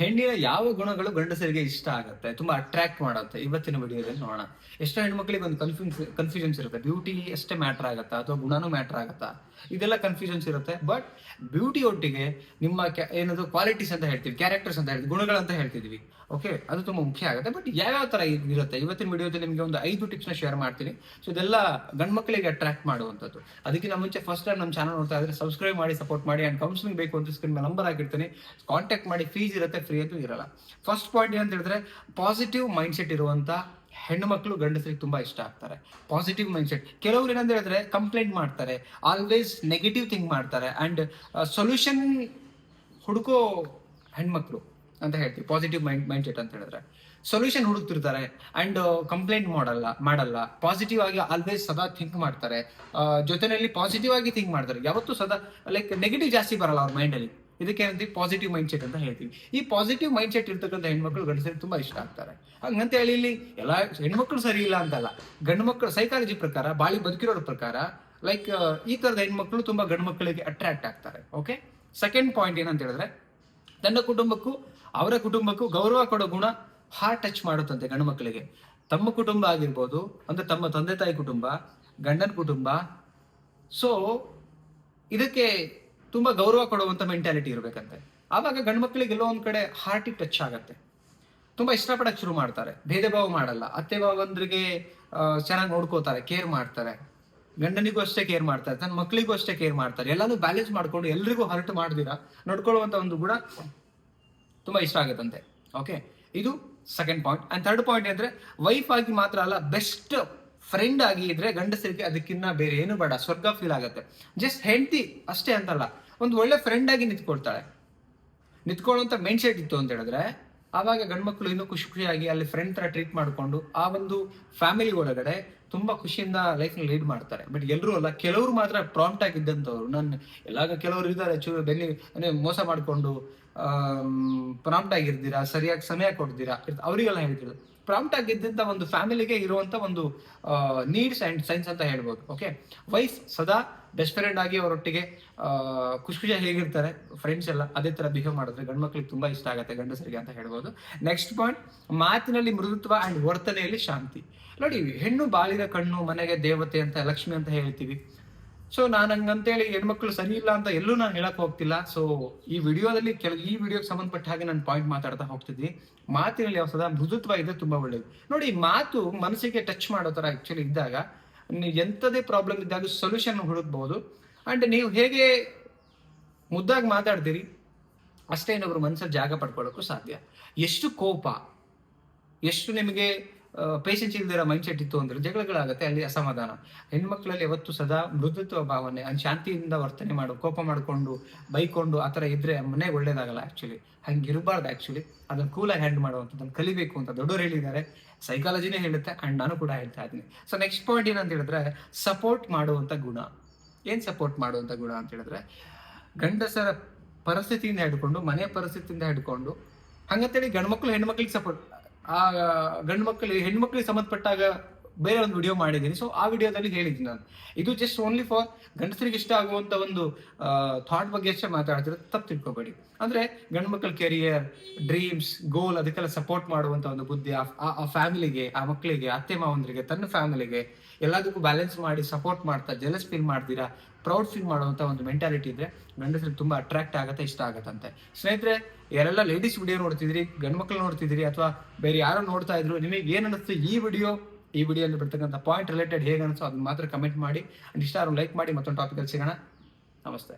ಹೆಣ್ಣಿನ ಯಾವ ಗುಣಗಳು ಗಂಡಸರಿಗೆ ಇಷ್ಟ ಆಗುತ್ತೆ, ತುಂಬಾ ಅಟ್ರಾಕ್ಟ್ ಮಾಡುತ್ತೆ, ಇವತ್ತಿನ ವಿಡಿಯೋದಲ್ಲಿ ನೋಡೋಣ. ಎಷ್ಟೋ ಹೆಣ್ಮಕ್ಳಿಗೆ ಒಂದು ಕನ್ಫ್ಯೂಷನ್ಸ್ ಇರುತ್ತೆ. ಬ್ಯೂಟಿ ಅಷ್ಟೇ ಮ್ಯಾಟರ್ ಆಗತ್ತಾ ಅಥವಾ ಗುಣನೂ ಮ್ಯಾಟರ್ ಆಗತ್ತಾ, ಇದೆಲ್ಲ ಕನ್ಫ್ಯೂಷನ್ಸ್ ಇರುತ್ತೆ. ಬಟ್ ಬ್ಯೂಟಿ ಒಟ್ಟಿಗೆ ನಿಮ್ಮ ಏನದು ಕ್ವಾಲಿಟೀಸ್ ಅಂತ ಹೇಳ್ತೀವಿ, ಕ್ಯಾರೆಕ್ಟರ್ಸ್ ಅಂತ ಹೇಳ್ತೀವಿ, ಗುಣಗಳಂತ ಹೇಳ್ತಿದ್ವಿ. ಓಕೆ, ಅದು ತುಂಬಾ ಮುಖ್ಯ ಆಗುತ್ತೆ. ಬಟ್ ಯಾವ್ಯಾವ ತರ ಇರುತ್ತೆ ಇವತ್ತಿನ ವಿಡಿಯೋದಲ್ಲಿ ನಿಮಗೆ ಒಂದು 5 ಟಿಪ್ಸ್ ನ ಶೇರ್ ಮಾಡ್ತೀನಿ. ಸೊ ಇದೆಲ್ಲ ಗಂಡ್ ಮಕ್ಕಳಿಗೆ ಅಟ್ರಾಕ್ಟ್ ಮಾಡುವಂಥದ್ದು. ಅದಕ್ಕಿಂತ ಮುಂಚೆ ಫಸ್ಟ್ ಟೈಮ್ ನಮ್ಮ ಚಾನಲ್ ನೋಡ್ತಾ ಇದ್ರೆ ಸಬ್ಸ್ಕ್ರೈಬ್ ಮಾಡಿ, ಸಪೋರ್ಟ್ ಮಾಡಿ. ಅಂಡ್ ಕೌನ್ಸಿಲಿಂಗ್ ಬೇಕು ಅಂತ ಸ್ಕ್ರೀನ್ ಮೇಲೆ ನಂಬರ್ ಆಗಿರ್ತೀನಿ, ಕಾಂಟ್ಯಾಕ್ಟ್ ಮಾಡಿ. ಫೀಸ್ ಇರುತ್ತೆ, ಫ್ರೀ ಅಂತೂ ಇರಲ್ಲ. ಫಸ್ಟ್ ಪಾಯಿಂಟ್ ಏನಂತ ಹೇಳಿದ್ರೆ, ಪಾಸಿಟಿವ್ ಮೈಂಡ್ ಸೆಟ್ ಇರುವಂತ ಹೆಣ್ಣು ಮಕ್ಕಳು ಗಂಡಸರಿಗೆ ತುಂಬಾ ಇಷ್ಟ ಆಗ್ತಾರೆ. Positive mind set. ಕೆಲವರು ಏನಂತ ಹೇಳಿದ್ರೆ ಕಂಪ್ಲೇಂಟ್ ಮಾಡ್ತಾರೆ, ಆಲ್ವೇಸ್ ನೆಗೆಟಿವ್ ಥಿಂಕ್ ಮಾಡ್ತಾರೆ, ಅಂಡ್ ಸೊಲ್ಯೂಷನ್ ಹುಡುಕೋ ಹೆಣ್ಮಕ್ಳು ಅಂತ ಹೇಳ್ತೀವಿ. ಪಾಸಿಟಿವ್ ಮೈಂಡ್ ಸೆಟ್ ಅಂತ ಹೇಳಿದ್ರೆ ಸೊಲ್ಯೂಷನ್ ಹುಡುಕ್ತಿರ್ತಾರೆ ಅಂಡ್ ಕಂಪ್ಲೇಂಟ್ ಮಾಡಲ್ಲ. ಪಾಸಿಟಿವ್ ಆಗಿ ಆಲ್ವೇಸ್ ಸದಾ ಥಿಂಕ್ ಮಾಡ್ತಾರೆ. ಜೊತೆನಲ್ಲಿ ಪಾಸಿಟಿವ್ ಆಗಿ ಥಿಂಕ್ ಮಾಡ್ತಾರೆ. ಯಾವತ್ತೂ ಸದಾ ಲೈಕ್ ನೆಗೆಟಿವ್ ಜಾಸ್ತಿ ಬರಲ್ಲ ಅವ್ರ ಮೈಂಡ್ ಅಲ್ಲಿ. ಇದಕ್ಕೆ ಏನಂತೀವಿ, ಪಾಸಿಟಿವ್ ಮೈಂಡ್ ಸೆಟ್ ಅಂತ ಹೇಳ್ತೀವಿ. ಈ ಪಾಸಿಟಿವ್ ಮೈಂಡ್ ಸೆಟ್ ಇರ್ತಕ್ಕಂಥ ಹೆಣ್ಮಕ್ಳು ಗಂಡಸರಿಗೆ ತುಂಬಾ ಇಷ್ಟ ಆಗ್ತಾರೆ. ಹಂಗಂತ ಹೇಳಿ ಇಲ್ಲಿ ಎಲ್ಲ ಹೆಣ್ಮಕ್ಳು ಸರಿ ಇಲ್ಲ ಅಂತಲ್ಲ. ಗಂಡು ಮಕ್ಕಳು ಸೈಕಾಲಜಿ ಪ್ರಕಾರ, ಬಾಳಿ ಬದುಕಿರೋರ ಪ್ರಕಾರ ಲೈಕ್ ಈ ತರದ ಹೆಣ್ಮಕ್ಳು ತುಂಬಾ ಗಂಡು ಮಕ್ಕಳಿಗೆ ಅಟ್ರಾಕ್ಟ್ ಆಗ್ತಾರೆ. ಓಕೆ, ಸೆಕೆಂಡ್ ಪಾಯಿಂಟ್ ಏನಂತ ಹೇಳಿದ್ರೆ, ತನ್ನ ಕುಟುಂಬಕ್ಕೂ ಅವರ ಕುಟುಂಬಕ್ಕೂ ಗೌರವ ಕೊಡೋ ಗುಣ ಹಾರ್ಟ್ ಟಚ್ ಮಾಡುತ್ತಂತೆ ಗಂಡು ಮಕ್ಕಳಿಗೆ. ತಮ್ಮ ಕುಟುಂಬ ಆಗಿರ್ಬೋದು, ಅಂದ್ರೆ ತಮ್ಮ ತಂದೆ ತಾಯಿ ಕುಟುಂಬ, ಗಂಡನ ಕುಟುಂಬ. ಸೊ ಇದಕ್ಕೆ ತುಂಬಾ ಗೌರವ ಕೊಡುವಂತ ಮೆಂಟಾಲಿಟಿ ಇರ್ಬೇಕಂತೆ. ಆವಾಗ ಗಂಡು ಮಕ್ಕಳಿಗೆ ಎಲ್ಲೋ ಒಂದ್ ಕಡೆ ಹಾರ್ಟಿಗೆ ಟಚ್ ಆಗತ್ತೆ. ತುಂಬಾ ಇಷ್ಟಪಡಕ್ ಶುರು ಮಾಡ್ತಾರೆ. ಭೇದ ಭಾವ ಮಾಡಲ್ಲ. ಅತ್ತೆ ಭಾವಂದ್ರಿಗೆ ಚೆನ್ನಾಗಿ ನೋಡ್ಕೋತಾರೆ, ಕೇರ್ ಮಾಡ್ತಾರೆ. ಗಂಡನಿಗೂ ಅಷ್ಟೇ ಕೇರ್ ಮಾಡ್ತಾರೆ, ತನ್ನ ಮಕ್ಕಳಿಗೂ ಅಷ್ಟೇ ಕೇರ್ ಮಾಡ್ತಾರೆ. ಎಲ್ಲಾನು ಬ್ಯಾಲೆನ್ಸ್ ಮಾಡ್ಕೊಂಡು ಎಲ್ರಿಗೂ ಹರ್ಟ್ ಮಾಡ್ದಿರಾ ನೋಡ್ಕೊಳ್ಳುವಂತ ಒಂದು ಗುಣ ತುಂಬಾ ಇಷ್ಟ ಆಗುತ್ತಂತೆ. ಓಕೆ, ಇದು second point. And third point ಅಂದ್ರೆ, ವೈಫ್ ಆಗಿ ಮಾತ್ರ ಅಲ್ಲ, ಬೆಸ್ಟ್ ಫ್ರೆಂಡ್ ಆಗಿ ಇದ್ರೆ ಗಂಡಸರಿಗೆ ಅದಕ್ಕಿನ್ನ ಬೇರೆ ಏನು ಬೇಡ, ಸ್ವರ್ಗ ಫೀಲ್ ಆಗುತ್ತೆ. ಜಸ್ಟ್ ಹೆಂಡತಿ ಅಷ್ಟೇ ಅಂತಲ್ಲ, ಒಂದು ಒಳ್ಳೆ ಫ್ರೆಂಡ್ ಆಗಿ ನಿಂತ್ಕೊಳ್ಳುವಂತ ಮೈಂಡ್ ಸೆಟ್ ಇತ್ತು ಅಂತ ಹೇಳಿದ್ರೆ, ಆವಾಗ ಗಂಡ್ಮಕ್ಳು ಇನ್ನೂ ಖುಷಿಯಾಗಿ ಅಲ್ಲಿ ಫ್ರೆಂಡ್ ತರ ಟ್ರೀಟ್ ಮಾಡಿಕೊಂಡು ಆ ಒಂದು ಫ್ಯಾಮಿಲಿ ಒಳಗಡೆ ತುಂಬಾ ಖುಷಿಯಿಂದ ಲೈಫ್ ನ ಲೀಡ್ ಮಾಡ್ತಾರೆ. ಬಟ್ ಎಲ್ಲರೂ ಅಲ್ಲ, ಕೆಲವರು ಮಾತ್ರ ಪ್ರಾಂಪ್ಟ್ ಆಗಿದ್ದಂಥವ್ರು. ಕೆಲವರು ಇದ್ದಾರೆ ಚೂರು ಬೆನ್ನಿ ಮೋಸ ಮಾಡಿಕೊಂಡು ಪ್ರಾಂಪ್ಟ್ ಆಗಿರ್ತೀರಾ, ಸರಿಯಾಗಿ ಸಮಯ ಕೊಡ್ತೀರಾ, ಅವರಿಗೆಲ್ಲ ಹೇಳ್ತಿರೋದು. ಪ್ರಾಂಪ್ಟ್ ಆಗಿದ್ದಂತ ಒಂದು ಫ್ಯಾಮಿಲಿಗೆ ಇರುವಂತ ಒಂದು ನೀಡ್ಸ್ ಅಂಡ್ ಸೈನ್ಸ್ ಅಂತ ಹೇಳ್ಬೋದು. ಓಕೆ, ವೈಫ್ ಸದಾ ಬೆಸ್ಟ್ ಫ್ರೆಂಡ್ ಆಗಿ ಅವರೊಟ್ಟಿಗೆ ಖುಷಿಯಾಗಿ ಹೇಗಿರ್ತಾರೆ ಫ್ರೆಂಡ್ಸ್ ಎಲ್ಲ, ಅದೇ ತರ ಬಿಹೇವ್ ಮಾಡಿದ್ರೆ ಗಂಡು ಮಕ್ಳಿಗೆ ತುಂಬಾ ಇಷ್ಟ ಆಗುತ್ತೆ ಗಂಡಸರಿಗೆ ಅಂತ ಹೇಳ್ಬೋದು. ನೆಕ್ಸ್ಟ್ ಪಾಯಿಂಟ್, ಮಾತಿನಲ್ಲಿ ಮೃದುತ್ವ ಅಂಡ್ ವರ್ತನೆಯಲ್ಲಿ ಶಾಂತಿ. ನೋಡಿ, ಹೆಣ್ಣು ಬಾಳಿನ ಕಣ್ಣು, ಮನೆಗೆ ದೇವತೆ ಅಂತ, ಲಕ್ಷ್ಮಿ ಅಂತ ಹೇಳ್ತೀವಿ. ಸೊ ನಾನು ಹಂಗಂತೇಳಿ ಹೆಣ್ಮಕ್ಳು ಸರಿ ಇಲ್ಲ ಅಂತ ಎಲ್ಲೂ ನಾನು ಹೇಳಕ್ ಹೋಗ್ತಿಲ್ಲ. ಸೊ ಈ ವಿಡಿಯೋದಲ್ಲಿ ಈ ವಿಡಿಯೋಗೆ ಸಂಬಂಧಪಟ್ಟ ಹಾಗೆ ನಾನು ಪಾಯಿಂಟ್ ಮಾತಾಡ್ತಾ ಹೋಗ್ತಿದ್ವಿ. ಮಾತಿನಲ್ಲಿ ಯಾವ ಸದಾ ಮೃದುತ್ವ ಇದೆ, ತುಂಬಾ ಒಳ್ಳೇದು. ನೋಡಿ, ಮಾತು ಮನಸ್ಸಿಗೆ ಟಚ್ ಮಾಡೋ ತರ ಆಕ್ಚುಲಿ ಇದ್ದಾಗ, ನೀವು ಎಂಥದೇ ಪ್ರಾಬ್ಲಮ್ ಇದ್ದಾಗ ಸೊಲ್ಯೂಷನ್ ಹುಡುಕ್ಬಹುದು. ಅಂಡ್ ನೀವು ಹೇಗೆ ಮುದ್ದಾಗಿ ಮಾತಾಡ್ತೀರಿ ಅಷ್ಟೇ ಇನ್ನೊಬ್ರು ಮನಸ್ಸಲ್ಲಿ ಜಾಗ ಪಡ್ಕೊಳ್ಳೋಕ್ಕೂ ಸಾಧ್ಯ. ಎಷ್ಟು ಕೋಪ, ಎಷ್ಟು ನಿಮಗೆ ಪೇಷನ್ಸ್ ಇಲ್ದಿರೋ ಮೈಂಡ್ ಸೆಟ್ ಇತ್ತು ಅಂದ್ರೆ ಜಗಳಗಳಾಗುತ್ತೆ, ಅಲ್ಲಿ ಅಸಮಾಧಾನ. ಹೆಣ್ಮಕ್ಳಲ್ಲಿ ಯಾವತ್ತು ಸದಾ ಮೃದುತ್ವ ಭಾವನೆ ಅಂಡ್ ಶಾಂತಿಯಿಂದ ವರ್ತನೆ ಮಾಡು, ಕೋಪ ಮಾಡ್ಕೊಂಡು ಬೈಕೊಂಡು ಆತರ ಇದ್ರೆ ಮನೆ ಒಳ್ಳೇದಾಗಲ್ಲ. ಆಕ್ಚುಲಿ ಹಂಗಿರಬಾರ್ದು. ಆಕ್ಚುಲಿ ಅದನ್ನ ಕೂಲಾಗಿ ಹ್ಯಾಂಡ್ ಮಾಡುವಂಥದ್ದನ್ನು ಕಲಿಬೇಕು ಅಂತ ದೊಡ್ಡವರು ಹೇಳಿದ್ದಾರೆ, ಸೈಕಾಲಜಿನೇ ಹೇಳುತ್ತೆ ಅಂಡ್ ನಾನು ಕೂಡ ಹೇಳ್ತಾ ಇದ್ದೀನಿ. ಸೊ ನೆಕ್ಸ್ಟ್ ಪಾಯಿಂಟ್ ಏನಂತ ಹೇಳಿದ್ರೆ, ಸಪೋರ್ಟ್ ಮಾಡುವಂತ ಗುಣ. ಏನ್ ಸಪೋರ್ಟ್ ಮಾಡುವಂತ ಗುಣ ಅಂತ ಹೇಳಿದ್ರೆ, ಗಂಡಸರ ಪರಿಸ್ಥಿತಿಯಿಂದ ಹಿಡ್ಕೊಂಡು, ಮನೆ ಪರಿಸ್ಥಿತಿಯಿಂದ ಹಿಡ್ಕೊಂಡು, ಹಂಗಂತೇಳಿ ಗಂಡ್ಮಕ್ಳು ಹೆಣ್ಮಕ್ಳಿಗೆ ಸಪೋರ್ಟ್, ಆ ಹೆಣ್ಮಕ್ಳಿಗೆ ಸಂಬಂಧಪಟ್ಟಾಗ ಬೇರೆ ಒಂದು ವಿಡಿಯೋ ಮಾಡಿದ್ದೀನಿ. ಸೊ ಆ ವಿಡಿಯೋದಲ್ಲಿ ಹೇಳಿದ್ದೀನಿ ನಾನು. ಇದು ಜಸ್ಟ್ ಓನ್ಲಿ ಫಾರ್ ಗಂಡಸರಿಗೆ ಇಷ್ಟ ಆಗುವಂತ ಒಂದು ಥಾಟ್ ಬಗ್ಗೆ ಅಷ್ಟೇ ಮಾತಾಡ್ತಿರೋದು, ತಪ್ಪು ತಿಳ್ಕೊಬೇಡಿ. ಅಂದ್ರೆ ಗಂಡು ಮಕ್ಕಳ ಕೆರಿಯರ್, ಡ್ರೀಮ್ಸ್, ಗೋಲ್ ಅದಕ್ಕೆಲ್ಲ ಸಪೋರ್ಟ್ ಮಾಡುವಂತ ಒಂದು ಬುದ್ಧಿ ಆ ಫ್ಯಾಮಿಲಿಗೆ, ಆ ಮಕ್ಕಳಿಗೆ, ಅತ್ತೆ ಮಾವಂದ್ರಿಗೆ, ತನ್ನ ಫ್ಯಾಮಿಲಿಗೆ ಎಲ್ಲದಕ್ಕೂ ಬ್ಯಾಲೆನ್ಸ್ ಮಾಡಿ ಸಪೋರ್ಟ್ ಮಾಡ್ತಾ, ಜೆಲಸ್ ಫೀಲ್ ಮಾಡ್ತೀರಾ, ಪ್ರೌಡ್ ಫೀಲ್ ಮಾಡುವಂತ ಒಂದು ಮೆಂಟಾಲಿಟಿ ಇದ್ರೆ ಗಂಡಸರಿಗೆ ತುಂಬಾ ಅಟ್ರಾಕ್ಟ್ ಆಗುತ್ತೆ, ಇಷ್ಟ ಆಗತ್ತಂತೆ. ಸ್ನೇಹಿತರೆ, ಯಾರೆಲ್ಲ ಲೇಡೀಸ್ ವಿಡಿಯೋ ನೋಡ್ತಿದ್ರಿ, ಗಂಡು ಮಕ್ಕಳು ನೋಡ್ತಿದ್ರಿ, ಅಥವಾ ಬೇರೆ ಯಾರೋ ನೋಡ್ತಾ ಇದ್ರು, ನಿಮಗೆ ಏನ್ ಅನಿಸ್ತು ಈ ವಿಡಿಯೋದಲ್ಲಿ ಬರ್ತಕ್ಕಂಥ ಪಾಯಿಂಟ್ ರಿಲೇಟೆಡ್ ಹೇಗೆ ಅನಿಸ್ತು ಅದನ್ನ ಮಾತ್ರ ಕಮೆಂಟ್ ಮಾಡಿ. ಅಂಡ್ ಇಷ್ಟ ಲೈಕ್ ಮಾಡಿ. ಮತ್ತೊಂದು ಟಾಪಿಕಲ್ಲಿ ಸಿಗೋಣ. ನಮಸ್ತೆ.